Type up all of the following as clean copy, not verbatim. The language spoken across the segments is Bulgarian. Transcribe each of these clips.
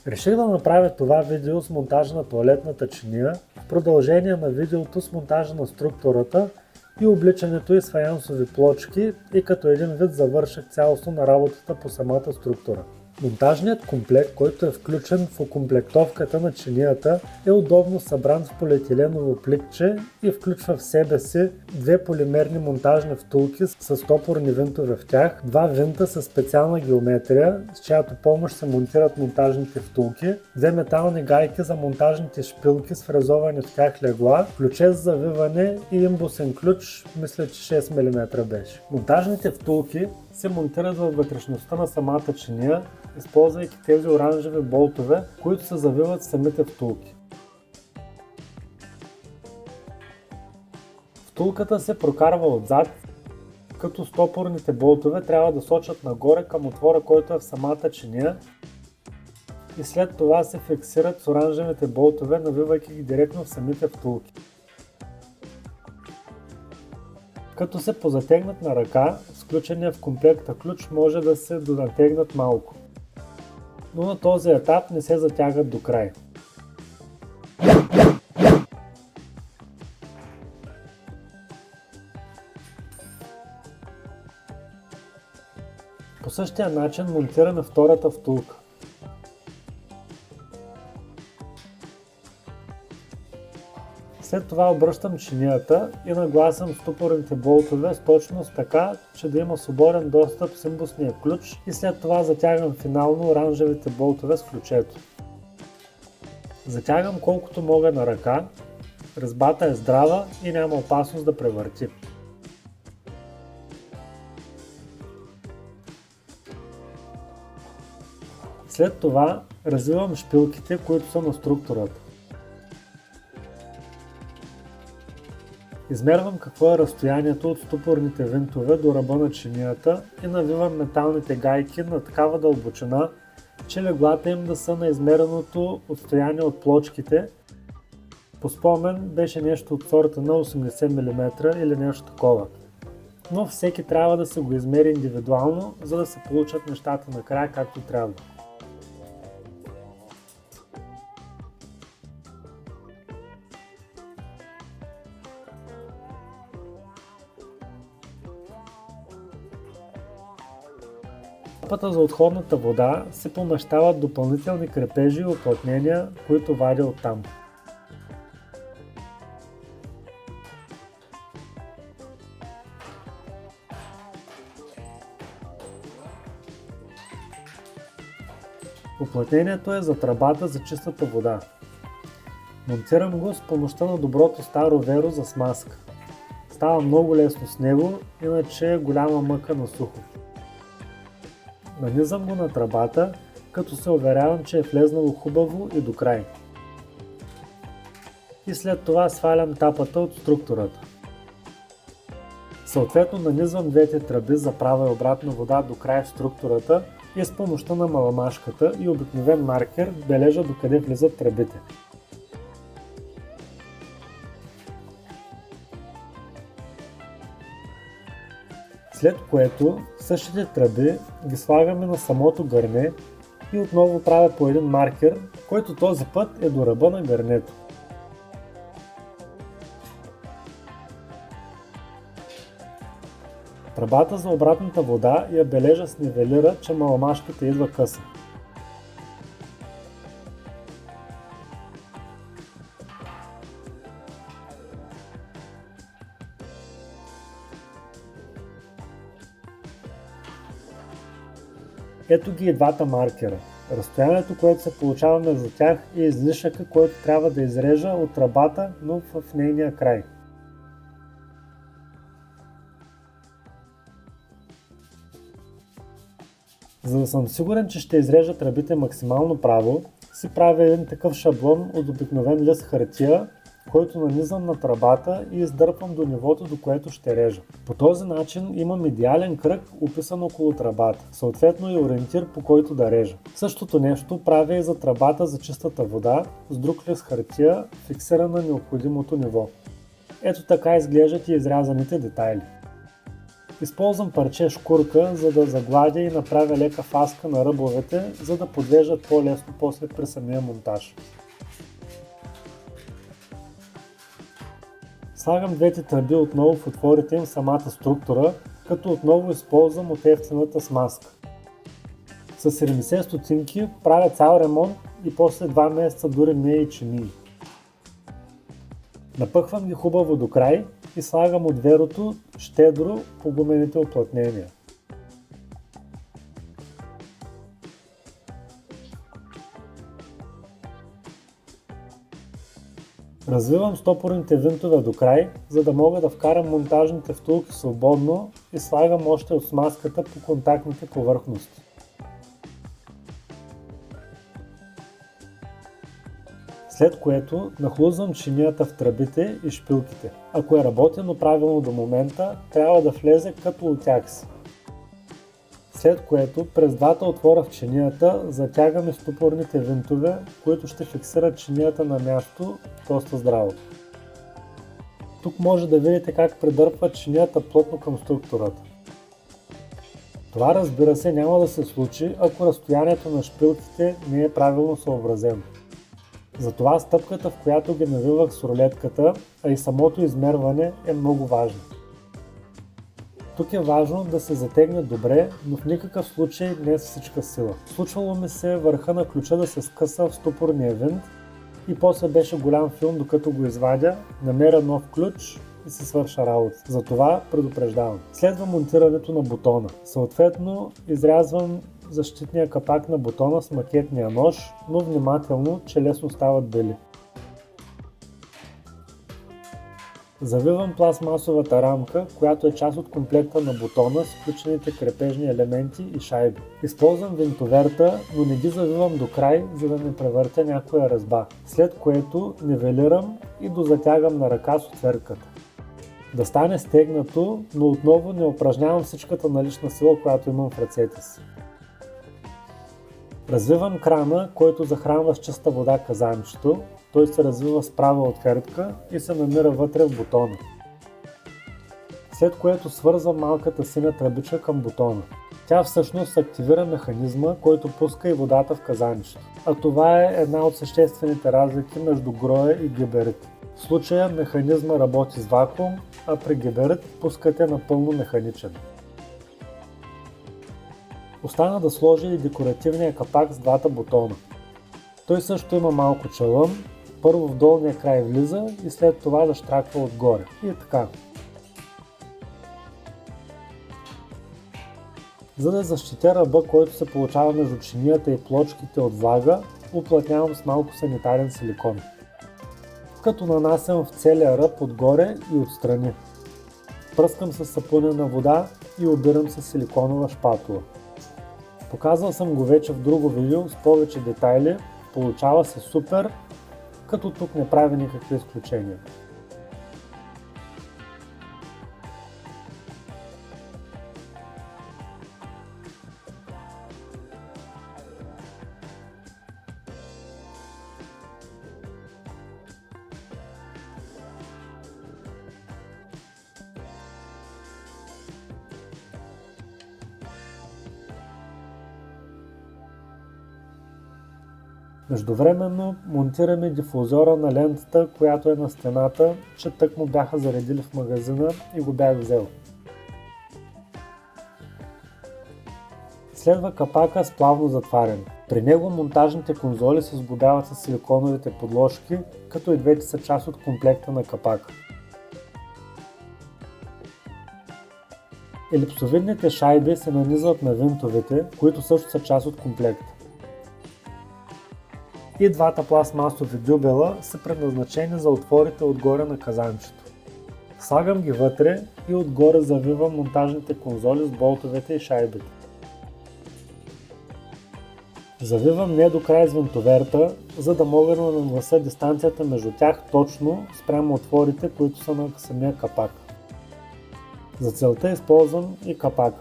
Реших да направя това видео с монтажа на тоалетната чиния, в продължение на видеото с монтажа на структурата и обличането й с фаянсови плочки и като един вид завърших цялостно на работата по самата структура. Монтажният комплект, който е включен в окомплектовката на чинията, е удобно събран в полиетиленово пликче и включва в себе си две полимерни монтажни втулки с стопорни винтове в тях, два винта с специална геометрия, с чиято помощ се монтират монтажните втулки, две метални гайки за монтажните шпилки с фрезовани в тях легла, ключе за завиване и имбусен ключ, мисля, че 6 мм беше. Монтажните втулки се монтират във вътрешността на самата чиния, използвайки тези оранжеви болтове, които се завиват в самите втулки. Втулката се прокарва отзад, като стопорните болтове трябва да сочат нагоре към отвора, който е в самата чиния, и след това се фиксират с оранжевите болтове, навивайки ги директно в самите втулки. Като се позатегнат на ръка, с включения в комплекта ключ може да се донатегнат малко, но на този етап не се затягат до край. По същия начин монтираме втората втулка. След това обръщам чинията и нагласям стопорните болтове с точност така, че да има свободен достъп с имбусния ключ, и след това затягам финално оранжевите болтове с ключето. Затягам колкото мога на ръка, резбата е здрава и няма опасност да превърти. След това развивам шпилките, които са на структурата. Измервам какво е разстоянието от стопорните винтове до ръба на чинията и навивам металните гайки на такава дълбочина, че леглата им да са на измереното отстояние от плочките. По спомен беше нещо от сорта на 80 мм или нещо такова. Но всеки трябва да се го измери индивидуално, за да се получат нещата накрая както трябва. В пътя за отходната вода се помещават допълнителни крепежи и уплътнения, които вадя оттам. Уплътнението е за тръбата за чистата вода. Монтирам го с помощта на доброто старо веро за смазка. Става много лесно с него, иначе е голяма мъка на сухо. Нанизам го на тръбата, като се уверявам, че е влезнало хубаво и до край. И след това свалям тапата от структурата. Съответно нанизвам двете тръби за права и обратна вода до край в структурата и с помощта на маламашката и обикновен маркер бележа докъде влизат тръбите. След което същите тръби ги слагаме на самото гърне и отново правя по един маркер, който този път е до ръба на гърнето. Тръбата за обратната вода я бележа с нивелира, че маламашката идва къса. Ето ги и двата маркера. Разстоянието, което се получава между тях, е излишъка, който трябва да изрежа от тръбата, но в нейния край. За да съм сигурен, че ще изрежа тръбите максимално право, си правя един такъв шаблон от обикновен лист хартия, който нанизам на тръбата и издърпвам до нивото, до което ще режа. По този начин имам идеален кръг, описан около тръбата, съответно и ориентир, по който да режа. Същото нещо правя и за тръбата за чистата вода с друг лист хартия, фиксиран на необходимото ниво. Ето така изглеждат и изрязаните детайли. Използвам парче шкурка, за да загладя и направя лека фаска на ръбовете, за да подвеждат по-лесно после при самия монтаж. Слагам двете тръби отново в отворите им самата структура, като отново използвам от ефтината смазка. С 70 стотинки правя цял ремонт и после 2 месеца дори не и чинии. Напъхвам ги хубаво до край и слагам от верото щедро по гумените уплътнения. Развивам стопорните винтове до край, за да мога да вкарам монтажните втулки свободно и слагам още от смазката по контактните повърхности. След което нахлузвам чинията в тръбите и шпилките. Ако е работено правилно до момента, трябва да влезе като отякси. След което през двата отвора в чинията затягаме стопорните винтове, които ще фиксират чинията на място доста здраво. Тук може да видите как придърпват чинията плътно към структурата. Това, разбира се, няма да се случи, ако разстоянието на шпилките не е правилно съобразено. Затова стъпката, в която ги навивах с рулетката, а и самото измерване е много важно. Тук е важно да се затегне добре, но в никакъв случай не с всичка сила. Случвало ми се върха на ключа да се скъса в стопорния винт и после беше голям филм, докато го извадя, намеря нов ключ и се свърша работа. Затова предупреждавам. Следва монтирането на бутона. Съответно изрязвам защитния капак на бутона с макетния нож, но внимателно, че лесно стават бели. Завивам пластмасовата рамка, която е част от комплекта на бутона с включените крепежни елементи и шайби. Използвам винтоверта, но не ги завивам до край, за да не превъртя някоя ръзба, след което нивелирам и дозатягам на ръка с отвертката. Да стане стегнато, но отново не упражнявам всичката налична сила, която имам в ръцете си. Развивам крана, който захранва с чиста вода казанчето. Той се развива с права отвертка и се намира вътре в бутона. След което свързвам малката синя тръбичка към бутона. Тя всъщност активира механизма, който пуска и водата в казанчето. А това е една от съществените разлики между гроя и гиберит. В случая механизма работи с вакуум, а при гиберит пускът е напълно механичен. Остана да сложи и декоративния капак с двата бутона. Той също има малко чалъм, първо в долния край влиза и след това защраква отгоре. И така. За да защитя ръба, който се получава между чинията и плочките от влага, уплътнявам с малко санитарен силикон. Като нанасям в целия ръб отгоре и отстрани. Пръскам с сапунена вода и обирам с силиконова шпатула. Показвал съм го вече в друго видео с повече детайли, получава се супер, като тук не прави никакви изключения. Междувременно монтираме дифузора на лентата, която е на стената, че тък му бяха заредили в магазина и го бях взел. Следва капака с плавно затваряне. При него монтажните конзоли се сглобяват с силиконовите подложки, като и двете са част от комплекта на капака. Елипсовидните шайби се нанизват на винтовете, които също са част от комплекта. И двата пластмасови дюбела са предназначени за отворите отгоре на казанчето. Слагам ги вътре и отгоре завивам монтажните конзоли с болтовете и шайбите. Завивам не до край с винтоверта, за да мога да наглася дистанцията между тях точно спрямо отворите, които са на самия капак. За целта използвам и капака.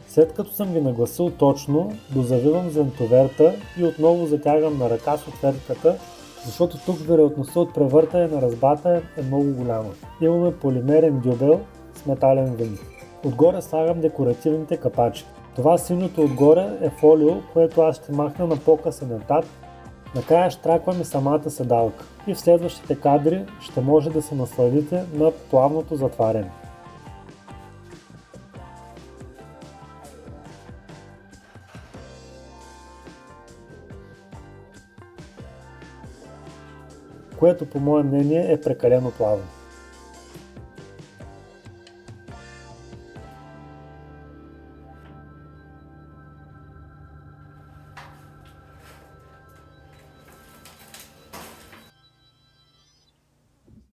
След като съм ги нагласил точно, дозавивам с винтоверта и отново затягам на ръка с отвертката, защото тук вероятността от превъртане на ръзбата е много голяма. Имаме полимерен дюбел с с метален винт. Отгоре слагам декоративните капачки. Това синьото отгоре е фолио, което аз ще махна на по-късен етап. Накрая щраквам и самата седалка. И в следващите кадри ще може да се насладите на плавното затваряне. Което по мое мнение е прекалено плавно.